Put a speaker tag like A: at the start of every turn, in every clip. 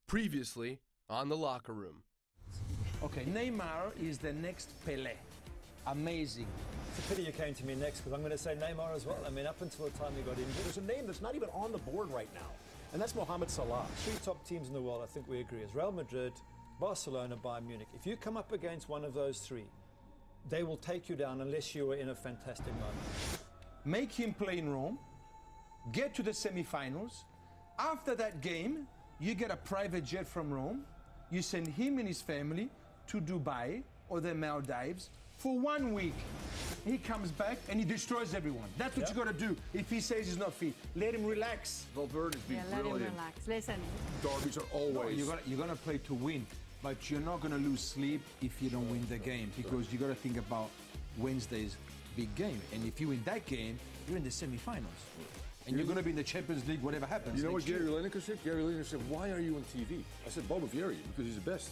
A: Previously on The Locker Room.
B: Okay, Neymar is the next Pelé. Amazing.
C: It's a pity you came to me next, because I'm going to say Neymar as well. I mean, up until the time he got injured,
D: there's a name that's not even on the board right now, and that's Mohamed Salah.
C: Three top teams in the world, I think we agree, is Real Madrid, Barcelona, Bayern Munich. If you come up against one of those three, they will take you down unless you are in a fantastic moment.
B: Make him play in Rome, get to the semi-finals. After that game, you get a private jet from Rome, you send him and his family to Dubai or the Maldives for 1 week. He comes back and he destroys everyone. That's what you got to do if he says he's not fit. Let him relax.
A: Valverde's been
E: let
A: brilliant.
E: him relax. Listen.
A: Derbies are always...
B: No, you're gonna play to win, but you're not going to lose sleep if you don't win the game, because you got to think about Wednesday's big game. And if you win that game, you're in the semi-finals. And you're going to be in the Champions League, whatever happens.
F: You know what Gary Lineker said? Gary Lineker said, "Why are you on TV?" I said, "Valverde, because he's the best."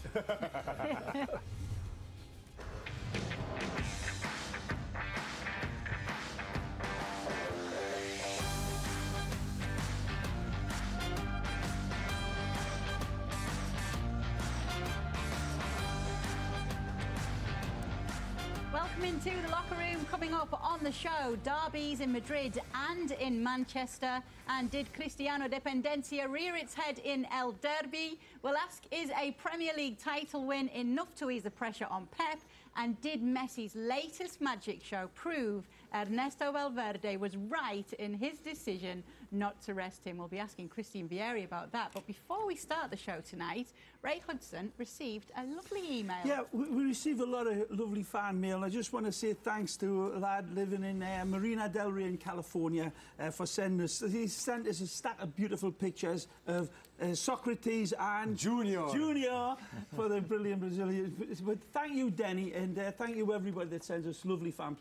E: Welcome into The Locker Room. Coming up on the show, derbies in Madrid and in Manchester. And did Cristiano Dependency rear its head in El Derby? We'll ask, is a Premier League title win enough to ease the pressure on Pep? And did Messi's latest magic show prove Ernesto Valverde was right in his decision not to rest him? We'll be asking Christian Vieri about that. But before we start the show tonight, Ray Hudson received a lovely email.
G: Yeah, we received a lot of lovely fan mail. I just want to say thanks to a lad living in Marina del Rey in California for sending us. He sent us a stack of beautiful pictures of Socrates and Junior for the brilliant Brazilian. But thank you, Denny, and thank you everybody that sends us lovely fan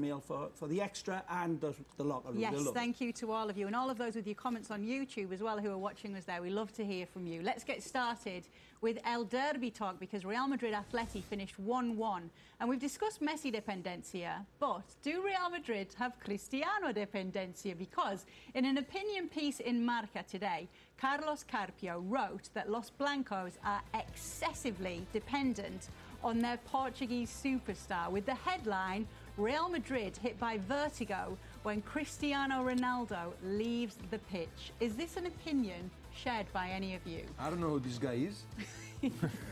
G: mail for the extra and the locker room.
E: Yes, thank you to all of you, and all of those with your comments on YouTube as well who are watching us there. We love to hear from you. Let's get started with El Derby talk, because Real Madrid Atleti finished 1-1, and we've discussed Messi dependencia, but do Real Madrid have Cristiano dependencia? Because in an opinion piece in Marca today, Carlos Carpio wrote that Los Blancos are excessively dependent on their Portuguese superstar, with the headline, Real Madrid hit by vertigo when Cristiano Ronaldo leaves the pitch. Is this an opinion shared by any of you?
B: I don't know who this guy is,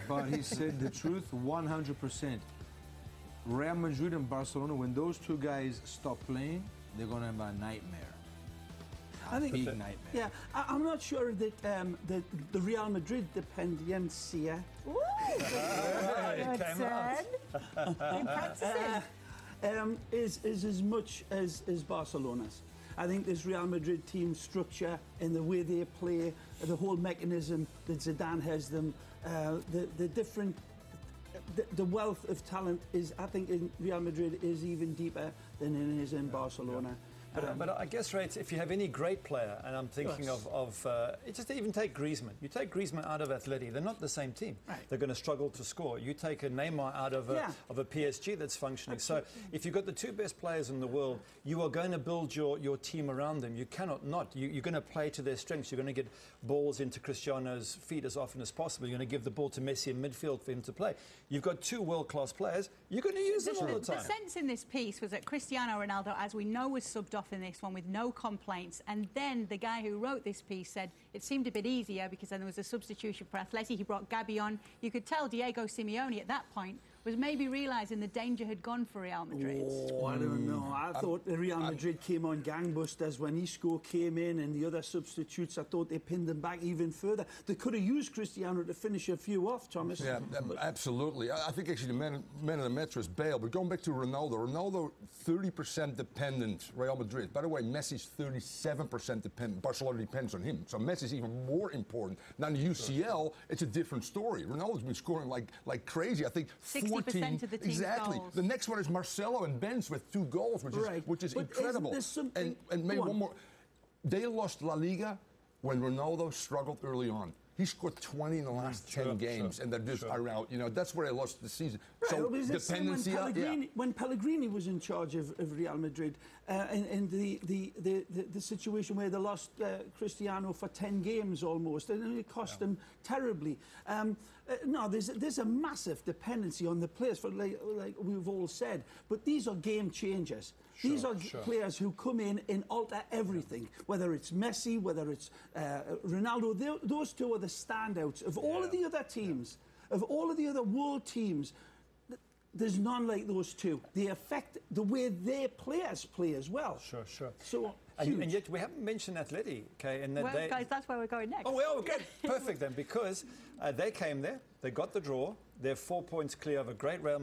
B: but he said the truth 100%. Real Madrid and Barcelona, when those two guys stop playing, they're going to have a nightmare.
G: I think
B: big nightmare.
G: Yeah, I'm not sure that the Real Madrid dependencia is as much as Barcelona's. I think this Real Madrid team structure and the way they play, the whole mechanism that Zidane has them, the different. The wealth of talent is, I think, in Real Madrid is even deeper than it is in Barcelona.
C: Yeah. But I guess, Ray, if you have any great player, and I'm thinking of just even take Griezmann. You take Griezmann out of Atleti, they're not the same team.
G: Right.
C: They're going to struggle to score. You take a Neymar out of a PSG that's functioning.
G: Absolutely.
C: So if you've got the two best players in the world, you are going to build your team around them. You cannot not. You're going to play to their strengths. You're going to get balls into Cristiano's feet as often as possible. You're going to give the ball to Messi in midfield for him to play. You've got two world-class players. You're going to use them all the time.
E: The sense in this piece was that Cristiano Ronaldo, as we know, was subbed off in this one with no complaints, and then the guy who wrote this piece said it seemed a bit easier because then there was a substitution for Atleti. He brought Gabi on. You could tell Diego Simeone at that point was maybe realising the danger had gone for Real Madrid.
G: Oh, I don't know. I thought the Real Madrid came on gangbusters when Isco came in and the other substitutes. I thought they pinned them back even further. They could have used Cristiano to finish a few off, Thomas.
F: Yeah, absolutely. I think actually the man of the match was Bale. But going back to Ronaldo, 30% dependent Real Madrid. By the way, Messi's 37% dependent. Barcelona depends on him. So Messi's even more important. Now in the UCL, it's a different story. Ronaldo's been scoring like crazy. I think
E: 60% of the team's
F: exactly.
E: goals.
F: The next one is Marcelo and Benz with 2 goals, which is incredible. And maybe one more. They lost La Liga when Ronaldo struggled early on. He scored 20 in the last 10 games, and they're just around. You know, that's where they lost the season.
G: Right,
F: so
G: was it
F: dependency.
G: when Pellegrini was in charge of Real Madrid, and the situation where they lost Cristiano for 10 games almost, and it cost them terribly. No, there's a massive dependency on the players, for like we've all said. But these are game changers. These are players who come in and alter everything, whether it's Messi, whether it's Ronaldo. Those two are the standouts of all of the other teams, of all of the other world teams. There's none like those two. They affect the way their players play as well.
C: Sure.
G: So,
C: and yet we haven't mentioned Atleti, okay? And that
E: Well, guys, that's where we're going next.
C: Oh, well, okay, perfect then, because they came there, they got the draw, they're 4 points clear of a great Real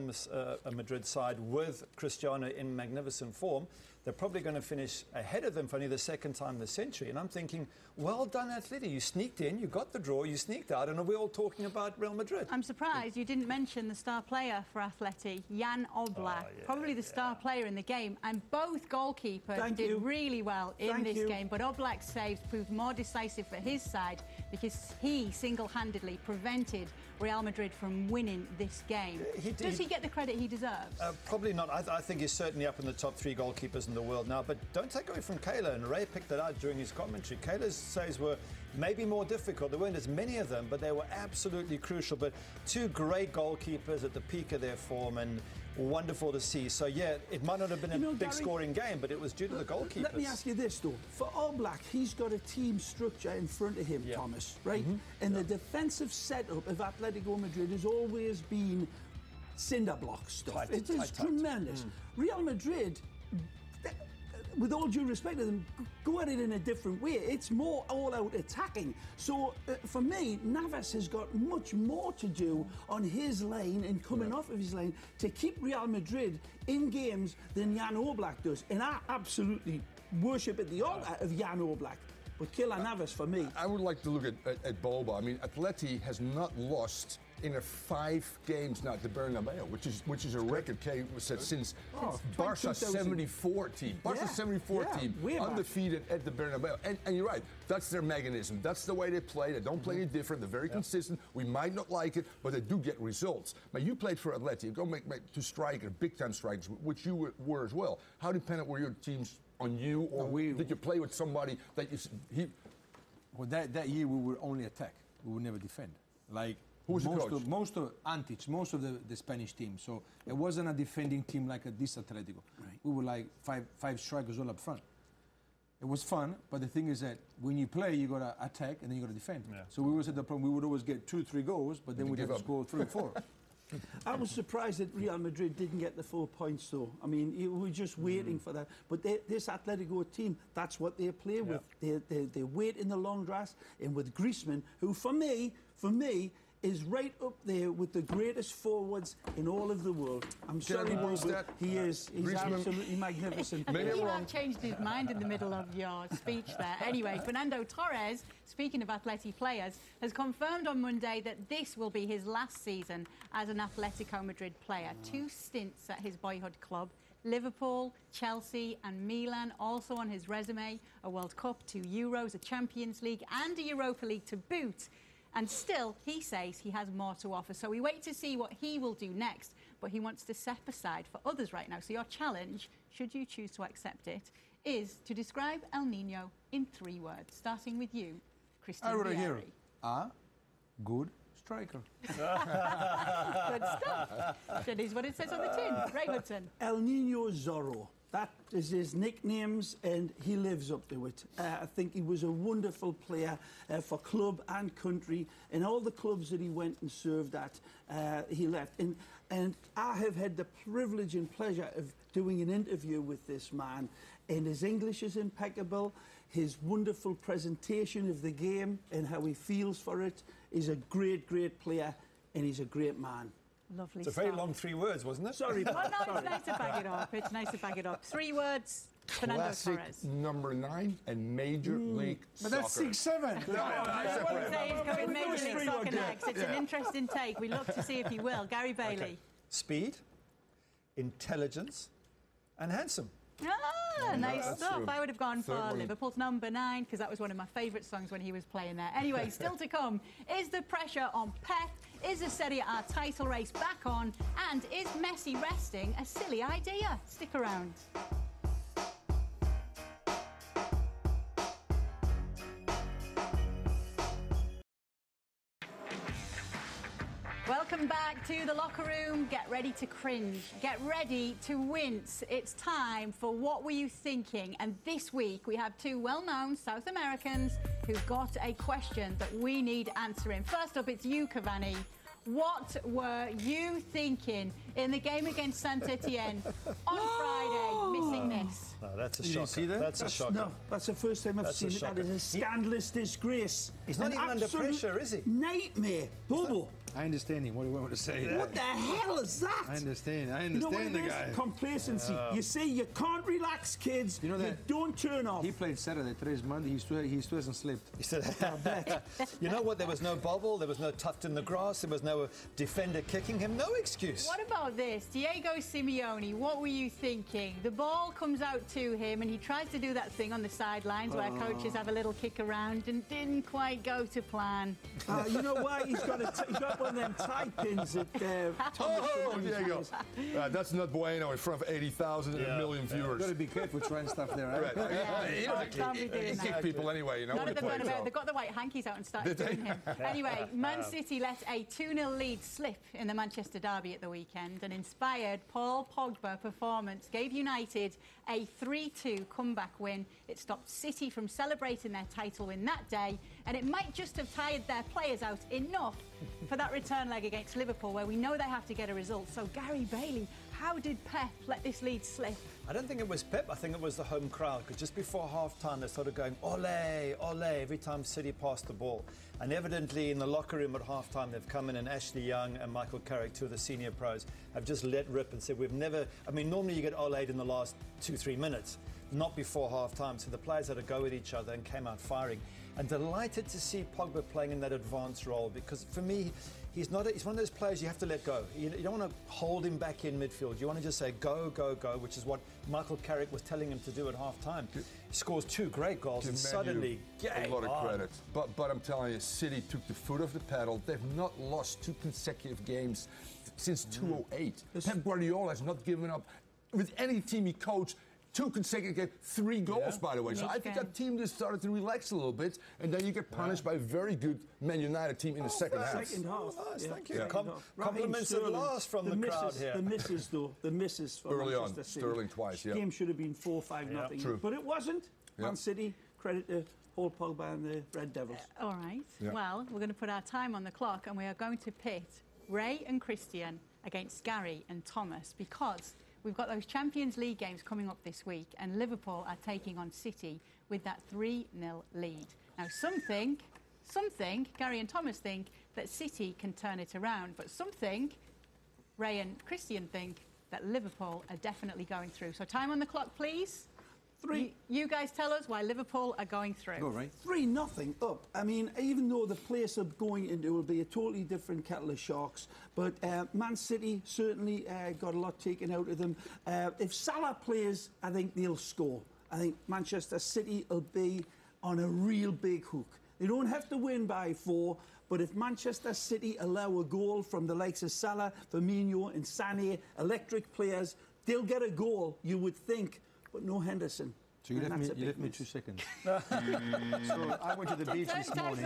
C: Madrid side with Cristiano in magnificent form. They're probably going to finish ahead of them for only the second time this century. And I'm thinking, well done, Atleti. You sneaked in, you got the draw, you sneaked out, and are we all talking about Real Madrid?
E: I'm surprised you didn't mention the star player for Atleti, Jan Oblak, probably the star player in the game, and both goalkeepers did really well in this game. But Oblak's saves proved more decisive for his side because he single-handedly prevented Real Madrid from winning this game. Does he get the credit he deserves?
C: Probably not. I think he's certainly up in the top 3 goalkeepers in the world now. But don't take away from Kayla, and Ray picked that out during his commentary. Kayla's saves were maybe more difficult. There weren't as many of them, but they were absolutely crucial. But 2 great goalkeepers at the peak of their form, and wonderful to see. So, yeah, it might not have been a big scoring game, but it was due to the goalkeepers.
G: Let me ask you this, though. For Oblak, he's got a team structure in front of him, Thomas, right? And the defensive setup of Atletico Madrid has always been cinder block stuff. It is tremendous. Real Madrid, with all due respect to them, go at it in a different way. It's more all-out attacking. So, for me, Navas has got much more to do on his line and coming off of his line to keep Real Madrid in games than Jan Oblak does. And I absolutely worship at the altar of Jan Oblak. But Keylor Navas, for me.
F: I would like to look at Boba. I mean, Atleti has not lost in 5 games now at the Bernabeu, which is a record set since Barca's 74 team. Barca's 74 team, undefeated at the Bernabeu. And you're right, that's their mechanism. That's the way they play. They don't play any different. They're very consistent. We might not like it, but they do get results. But you played for Atleti. Go make 2 strikers, big-time strikers, which you were as well. How dependent were your teams on you, or did you play with somebody that
B: Well, that year we would only attack. We would never defend. Like,
F: who was the coach?
B: Most of the Spanish team. So it wasn't a defending team like this Atletico. Right. We were like five strikers all up front. It was fun, but the thing is that when you play, you got to attack and then you got to defend. Yeah. So we was at the problem. We would always get 2-3 goals, but then we'd have to score 3 or 4.
G: I was surprised that Real Madrid didn't get the 4 points, though. I mean, we were just waiting for that. But this Atletico team, that's what they play with. They wait in the long grass, and with Griezmann, who for me, is right up there with the greatest forwards in all of the world. I'm sorry, but he is. He's absolutely magnificent.
E: I think you have changed his mind in the middle of your speech there. Anyway, Fernando Torres, speaking of Atleti players, has confirmed on Monday that this will be his last season as an Atletico Madrid player. 2 stints at his boyhood club. Liverpool, Chelsea and Milan also on his resume. A World Cup, 2 Euros, a Champions League and a Europa League to boot. And still, he says he has more to offer. So we wait to see what he will do next. But he wants to step aside for others right now. So your challenge, should you choose to accept it, is to describe El Niño in 3 words, starting with you, Cristiano.
B: I wrote it here. A good striker.
E: Good stuff. That is what it says on the tin. Ray Hudson.
G: El Niño Zorro. That is his nicknames, and he lives up to it. I think he was a wonderful player for club and country. In all the clubs that he went and served at, he left. And I have had the privilege and pleasure of doing an interview with this man, and his English is impeccable. His wonderful presentation of the game and how he feels for it is a great, great player, and he's a great man.
E: Lovely.
C: It's a very long 3 words, wasn't it?
G: Sorry.
E: Well, no, it's nice to back it up. It's nice to back it up. 3 words, Fernando
F: Classic
E: Torres.
F: number 9 and Major League
B: But
F: Soccer.
B: that's 6-7.
E: What we say is going Major League Soccer next. It's an interesting take. We look to see if he will. Gary Bailey.
C: Speed, intelligence, and handsome.
E: Ah, nice
F: that's
E: stuff.
F: true.
E: I would have gone for
F: Third one.
E: Liverpool's number 9 because that was one of my favourite songs when he was playing there. Anyway, still to come. Is the pressure on Pep? Is the Serie A title race back on? And is Messi resting a silly idea? Stick around. Welcome back to the locker room. Get ready to cringe. Get ready to wince. It's time for What Were You Thinking? And this week we have two well-known South Americans who've got a question that we need answering. First up, it's you, Cavani. What were you thinking in the game against Saint-Etienne on Friday? Missing this.
C: No, that's a
B: Did you
C: shocker.
B: see that?
C: That's a shocker.
G: No, that's the first time I've
C: That's
G: seen
C: a
G: it. That
C: shocker.
G: is a scandalous disgrace.
C: He's not
G: An
C: even under
G: absolute
C: pressure, is he?
G: Nightmare. Bobo.
B: I understand him. What do you want me to say?
G: What the hell is that?
B: I understand. I
G: You know what
B: understand
G: it
B: the
G: is?
B: guy.
G: Complacency. You see, you can't relax, kids.
B: You know that-
G: You don't turn off.
B: He played Saturday. Today's Monday. He still hasn't slept.
C: He said, you know what? There was no bobble. There was no tucked in the grass. There was no defender kicking him. No excuse.
E: What about this? Diego Simeone, what were you thinking? The ball comes out to him and he tries to do that thing on the sidelines where coaches have a little kick around and didn't quite go to plan.
G: You know why? He's got one of them tie pins that Thomas
F: Oh,
G: Delaney
F: Diego.
G: has.
F: That's not bueno in front of 80,000 and a million viewers.
B: Got to be careful trying stuff there. Right?
F: Right.
E: Can't be doing
F: He
E: that.
F: kicked people anyway, you know.
E: Not
F: when
E: at
F: he
E: the
F: plays,
E: Bernabeu.
F: so.
E: They got the white hankies out and started doing him. Anyway, Man City let a 2-0 lead slip in the Manchester derby at the weekend. An inspired Paul Pogba performance gave United a 3-2 comeback win. It stopped City from celebrating their title win that day, and it might just have tired their players out enough for that return leg against Liverpool, where we know they have to get a result. So, Gary Bailey, how did Pep let this lead slip?
C: I don't think it was Pep. I think it was the home crowd. Because just before half-time, they started going, ole, ole, every time City passed the ball. And evidently in the locker room at half-time, they've come in and Ashley Young and Michael Carrick, two of the senior pros, have just let rip and said, we've never... I mean, normally you get ole'd in the last 2-3 minutes, not before half-time. So the players had to go at each other and came out firing. And delighted to see Pogba playing in that advanced role, because for me, he's one of those players you have to let go. You don't want to hold him back in midfield. You want to just say, go, go, go, which is what Michael Carrick was telling him to do at half-time. He scores 2 great goals and suddenly...
F: a lot of credit. But I'm telling you, City took the foot off the pedal. They've not lost 2 consecutive games since 2008. Pep Guardiola has not given up with any team he coached. 2 consecutive games, 3 goals, by the way. So I think that team just started to relax a little bit, and then you get punished by a very good Man United team in the second half.
G: Second half.
C: Nice, thank you.
G: Yeah.
C: Compliments at last from the crowd here.
G: The misses, though. The misses for
F: Early on,
G: Manchester City.
F: Sterling twice, yeah.
G: Game should have been 4-5 nothing.
F: True.
G: But it wasn't.
F: Yeah.
G: Man City, credit to Paul Pogba and the Red Devils.
E: All right.
F: Yeah.
E: Well, we're going to put our time on the clock and we are going to pit Ray and Christian against Gary and Thomas, because we've got those Champions League games coming up this week and Liverpool are taking on City with that 3-0 lead. Now, some think, Gary and Thomas think, that City can turn it around, but some think, Ray and Christian think, that Liverpool are definitely going through. So time on the clock, please.
G: 3.
E: You guys tell us why Liverpool are going through.
B: Go, right?
G: 3-0 up. I mean, even though the place they're going into will be a totally different kettle of sharks, but Man City certainly got a lot taken out of them. If Salah plays, I think they'll score. I think Manchester City will be on a real big hook. They don't have to win by 4, but if Manchester City allow a goal from the likes of Salah, Firmino and Sané, electric players, they'll get a goal, you would think, but no Henderson.
B: So you
G: And
B: left
G: that's
B: me
G: a big
B: 2
G: miss.
B: seconds. So I went to the beach this morning.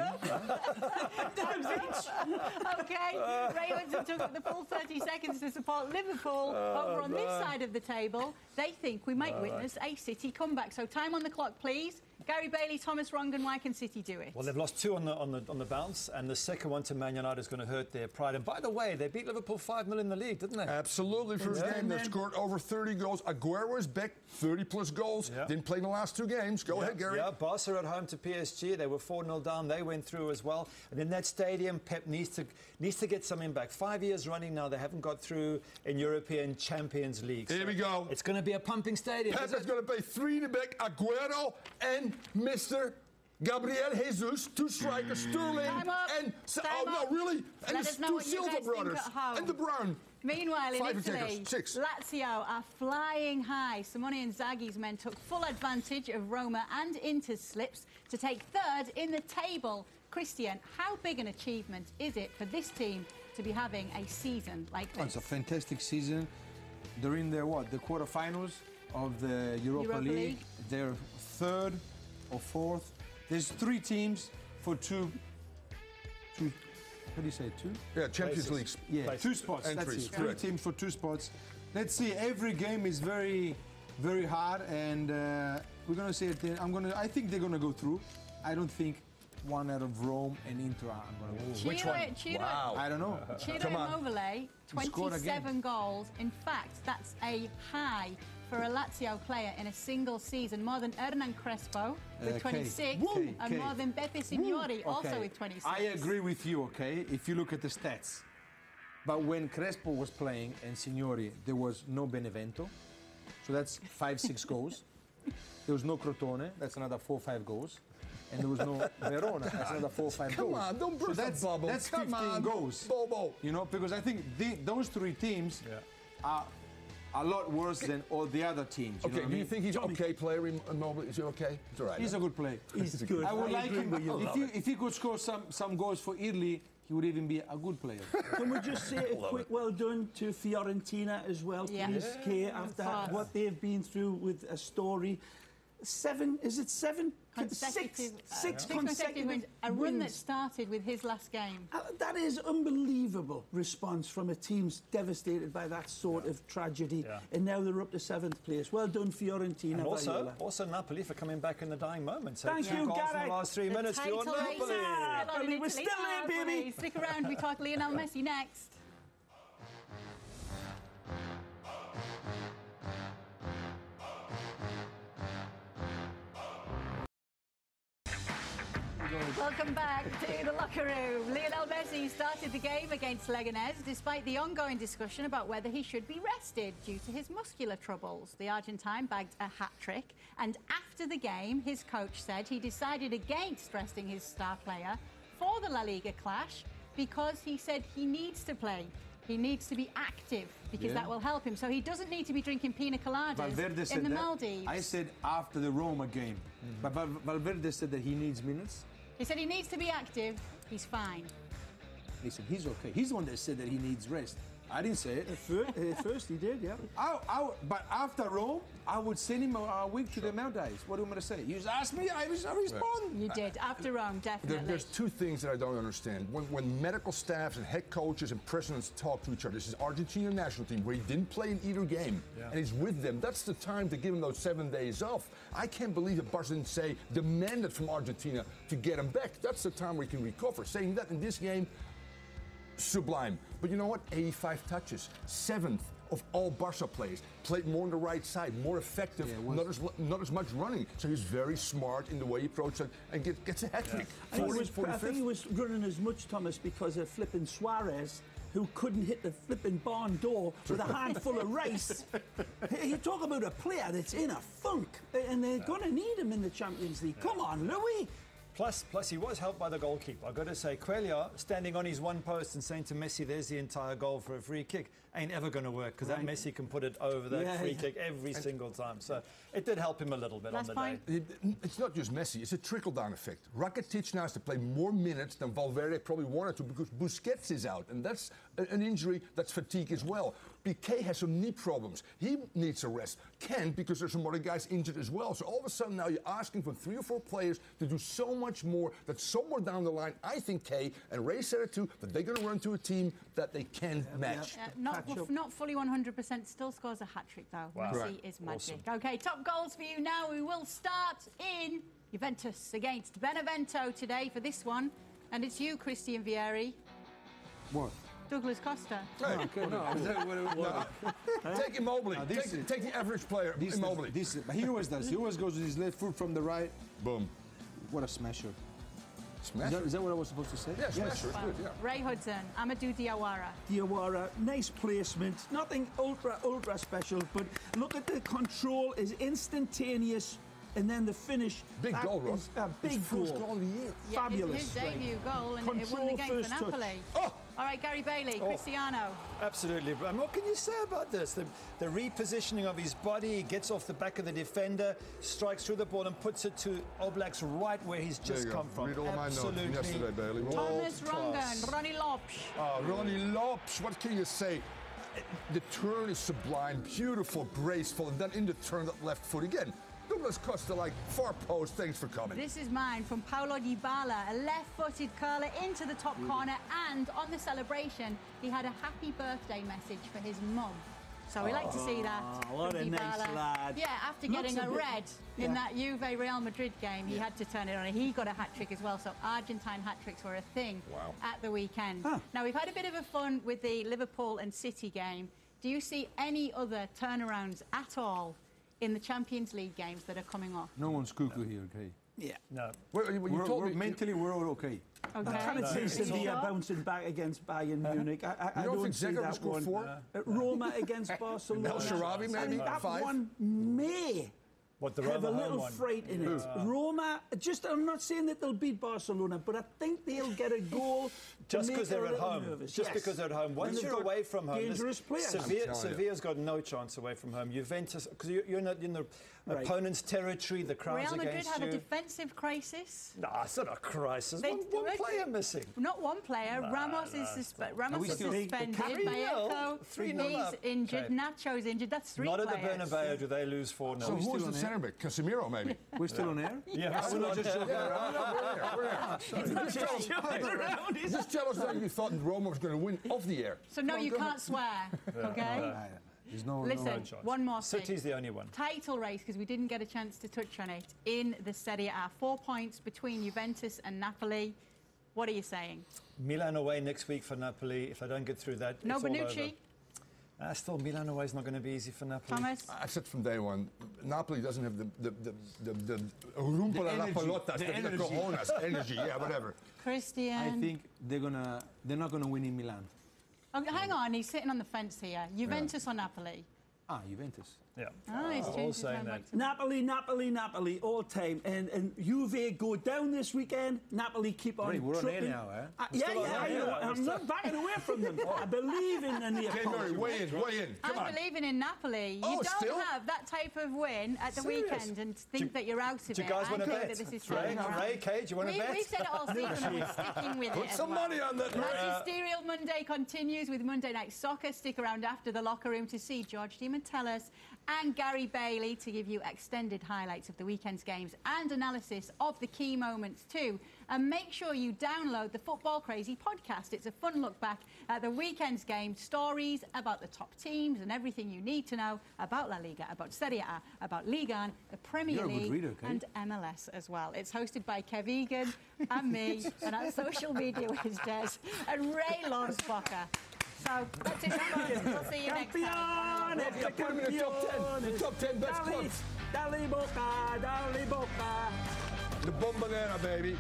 E: Okay, Ray Hudson took the full 30 seconds to support Liverpool. Over on this side of the table, they think we might witness a City comeback. So time on the clock, please. Gary Bailey, Thomas Rongan, why can City do it?
C: Well, they've lost 2 on the bounce, and the second one to Man United is going to hurt their pride. And by the way, they beat Liverpool 5-0 in the league, didn't they?
F: Absolutely. First game, they've scored over 30 goals. Aguero is back, 30-plus goals.
C: Yeah.
F: Didn't play in the last 2 games. Go ahead, Gary.
C: Yeah, Barca at home to PSG. They were 4-0 down. They went through as well. And in that stadium, Pep needs to get something back. 5 years running now, they haven't got through in European Champions League.
F: Here we go.
C: It's going to be a pumping stadium.
F: Pep is going to play 3 in the back. Aguero and Mr. Gabriel Jesus, 2 strikers, Sterling
E: Time up.
F: and...
E: Time
F: no,
E: up.
F: really? And
E: Let
F: the
E: us know
F: 2
E: what you
F: Silva
E: guys think
F: brothers.
E: at home.
F: And De Bruyne.
E: Meanwhile, in
F: 5
E: Italy,
F: attackers, 6.
E: Lazio are flying high. Simone Inzaghi's men took full advantage of Roma and Inter's slips to take third in the table. Christian, how big an achievement is it for this team to be having a season like this?
B: It's a fantastic season. They're in the quarterfinals of the Europa League. They're third or fourth. There's 3 teams for two. How do you say 2?
F: Yeah, Champions League.
B: Yeah,
C: Places.
B: 2 spots.
F: Entries,
B: That's it. 3
F: correct.
B: teams for 2 spots. Let's see. Every game is very, very hard, and we're gonna see it. I think they're gonna go through. I don't think one out of Rome and Inter are gonna go through.
F: Which one? Wow.
B: I don't know.
E: Ciro Immobile,
B: scored again.
E: 27 goals. In fact, that's a high for a Lazio player in a single season, more than Hernan Crespo with 26, and more than Beppe Signori, also with 26.
B: I agree with you, okay, if you look at the stats. But when Crespo was playing and Signori, there was no Benevento, so that's 5-6 goals. There was no Crotone, that's another 4-5 goals. And there was no Verona, that's another 4-5 goals.
F: Come on, don't burst that bubble.
B: That's
F: Come
B: 15
F: on,
B: goals.
F: Bobo.
B: You know, because I think those 3 teams are a lot worse than all the other teams. You know
F: Okay,
B: what I
F: do you
B: mean?
F: think he's okay player Immobile? Is he okay? It's all right.
B: He's a good player.
G: He's good.
B: I would like him.
G: You.
B: If he could score some goals for Italy, he would even be a good player.
G: Can we just say a quick well done to Fiorentina as well, please, Kay, after what they've been through with a story. 7, is it 7? Six consecutive
E: wins. A run that started with his last game.
G: That is unbelievable response from a team devastated by that sort of tragedy. And now they're up to 7th place. Well done, Fiorentina.
C: And also Napoli for coming back in the dying moments.
G: Thank you,
C: goals in
G: Gareth.
C: the last 3 minutes for your Napoli.
G: We're still there, baby.
E: Stick around, we talk Lionel Messi next. Welcome back to the locker room. Lionel Messi started the game against Leganés despite the ongoing discussion about whether he should be rested due to his muscular troubles. The Argentine bagged a hat-trick, and after the game, his coach said he decided against resting his star player for the La Liga clash because he said he needs to play. He needs to be active because that will help him. So he doesn't need to be drinking pina coladas in the Maldives.
B: I said after the Roma game, but Valverde said that he needs minutes.
E: He said he needs to be active. He's fine.
B: Listen, he's okay. He's the one that said that he needs rest. I didn't say it.
G: At first he did, yeah.
B: But after Rome, I would send him a week to the Maldives. What do you want me to say? You just asked me, I respond.
E: You did. After Rome, definitely.
F: There's 2 things that I don't understand. When medical staffs and head coaches and presidents talk to each other, this is Argentina national team where he didn't play in either game, and he's with them. That's the time to give him those 7 days off. I can't believe that Barca didn't say, demanded from Argentina to get him back. That's the time where he can recover. Saying that in this game, sublime. But you know what? 85 touches. 7th of all Barca players. Played more on the right side, more effective, not as much running. So he's very smart in the way he approaches it and gets a hat-trick.
G: I think he was running as much, Thomas, because of flipping Suarez, who couldn't hit the flipping barn door with a handful of rice. You talk about a player that's in a funk, and they're going to need him in the Champions League. Come on, Louis.
C: Plus, he was helped by the goalkeeper. I've got to say, Coelho standing on his one post and saying to Messi, there's the entire goal for a free kick, ain't ever going to work because that Messi can put it over that free kick every single time. So it did help him a little bit on the day.
F: It's not just Messi, it's a trickle-down effect. Rakitic now has to play more minutes than Valverde probably wanted to because Busquets is out, and that's an injury, that's fatigue as well. Piqué has some knee problems. He needs a rest. Can't because there's some other guys injured as well. So all of a sudden now you're asking for 3 or 4 players to do so much more that somewhere down the line, I think Kay and Ray said it too, that they're going to run to a team that they can match.
E: Not fully 100%, still scores a hat-trick though.
C: Wow.
E: Messi is magic. Awesome. Okay, top goals for you now. We will start in Juventus against Benevento today for this one. And it's you, Christian Vieri.
B: What?
E: Douglas Costa.
F: Hey. Take Immobile. Take the average player, Immobile.
B: But he always does. He always goes with his left foot from the right.
F: Boom.
B: What a smasher.
F: Smasher?
B: Is that what I was supposed to say?
F: Yeah, smasher. It's good, yeah.
E: Ray Hudson, Amadou Diawara.
G: Diawara, nice placement. Nothing ultra special, but look at the control is instantaneous. and then the finish.
F: Big
G: that
F: goal, Ross.
G: is a big
F: First
G: goal.
F: goal of the year.
E: Yeah,
G: Fabulous.
E: his debut goal, and it won the
G: Control
E: game for
G: first touch.
E: Napoli.
F: Oh!
E: All right, Gary Bailey, Cristiano.
C: Absolutely. And what can you say about this? The repositioning of his body, he gets off the back of the defender, strikes through the ball and puts it to Oblak's right where he's
F: There
C: just
F: you go.
C: come from.
F: Read all my notes from
C: Absolutely.
F: yesterday, Bailey.
E: Thomas
C: World-class.
E: Rongen, Ronnie Lopes.
F: Oh, Ronnie Lopes, what can you say? The turn is sublime, beautiful, graceful, and then in the turn, that left foot again. Douglas Costa, like far post, thanks for coming.
E: This is mine from Paulo Dybala, a left-footed curler into the top corner, and on the celebration, he had a happy birthday message for his mum. So we like to see that.
G: what
E: from
G: a nice
E: Dybala.
G: lad.
E: Yeah, after
G: Not
E: getting
G: so
E: a
G: bit-
E: red in that Juve Real Madrid game, he had to turn it on. He got a hat-trick as well, so Argentine hat-tricks were a thing at the weekend.
G: Huh.
E: Now, we've had a bit of a fun with the Liverpool and City game. Do you see any other turnarounds at all in the Champions League games that are coming off?
B: No one's cuckoo here, okay?
G: Yeah.
C: No.
F: Well, you told me
B: Mentally, we're all okay.
E: Okay.
G: I can't see
E: You
G: Sevilla
E: sure?
G: bouncing back against Bayern Munich. I
F: don't
G: don't
F: think
G: see
F: Zeka will
G: that
F: score
G: one.
F: 4?
G: Roma against Barcelona.
F: El Shaarawy, maybe?
G: And that
F: 5?
G: one may
C: What, the
G: have a
C: Roma
G: little
C: home one?
G: fright in it. Roma, I'm not saying that they'll beat Barcelona, but I think they'll get a goal
C: Just
G: because
C: because they're at home.
G: Nervous.
C: Just
G: Yes.
C: because they're at home. Once
G: And
C: you're
G: they've got
C: away from home,
G: dangerous players.
F: telling you.
C: Sevilla's got no chance away from home. Juventus, because you're not in the
G: Right.
C: opponent's territory, the crowd's
E: Real Madrid
C: against
E: have a
C: you.
E: defensive crisis.
C: No, it's not a crisis.
E: They
C: One
E: do it.
C: player missing.
E: Not one player. Ramos is
B: we still-
E: suspended.
C: 3-0?
E: Bayeko,
C: 3-0
E: he's
C: up.
E: injured.
C: Okay.
E: Nacho's injured. That's 3
C: Not
E: players.
C: at the Bernabeu do they lose 4-0.
F: So who's
B: still
F: the
B: on
F: centre back? Casemiro, maybe?
B: We're still on air?
C: Yeah,
B: We're not just joking around.
F: Just tell us that you thought Roma was going to win off the air.
E: So no, you can't swear. Okay.
B: There's no
E: Listen,
C: chance.
E: one more thing.
C: City's the only one.
E: Title race, because we didn't get a chance to touch on it, in the Serie A. 4 points between Juventus and Napoli. What are you saying?
C: Milan away next week for Napoli. If I don't get through that,
E: No
C: it's all
E: Bonucci?
C: over. Still, Milan away is not going to be easy for Napoli.
E: Thomas?
F: I said from day one, Napoli doesn't have the rumpa la
B: energy,
F: pelotas,
B: the
F: the
B: energy.
F: cojones, energy, yeah, whatever.
E: Christian?
B: I think they're not gonna win in Milan.
E: Oh, hang on, he's sitting on the fence here. Juventus or Napoli?
B: Juventus.
C: Yeah.
E: Oh, he's
C: all
E: changed his
C: saying
E: mind
C: that.
E: back to
G: Napoli, all time. And Juve go down this weekend. Napoli keep on
B: Right, we're on air
G: trucking.
B: now, eh?
G: Yeah, I know. I'm not backing away from them. I believe in the near
F: Okay, Murray, weigh in. Come
E: I'm
F: on.
E: believing in Napoli. You
F: Oh,
E: don't
F: still?
E: have that type of win at the
C: Serious?
E: weekend and think that you're out of it.
C: Do you guys want to
E: I think
C: bet?
E: that this is
C: Ray,
E: turning around.
C: Ray, Kay, do you want to bet?
E: We've said it all season and we're sticking with it.
F: Put
E: as
F: some
E: well.
F: money on that, Murray.
E: Magisterial Monday continues with Monday Night Soccer. Stick around after the locker room to see George Diamantellus and Gary Bailey to give you extended highlights of the weekend's games and analysis of the key moments too. And make sure you download the Football Crazy podcast. It's a fun look back at the weekend's game, stories about the top teams and everything you need to know about La Liga, about Serie A, about Ligue 1, the Premier
B: You're a good
E: League
B: reader, Kate.
E: and MLS as well. It's hosted by Kev Egan and me, and our social media is Des and Ray Lonsbacher. So that's it from us. We'll see you next time.
F: Yeah, put him in the top 10. The top 10 best clubs.
G: Dali Boca.
F: The Bombonera, baby.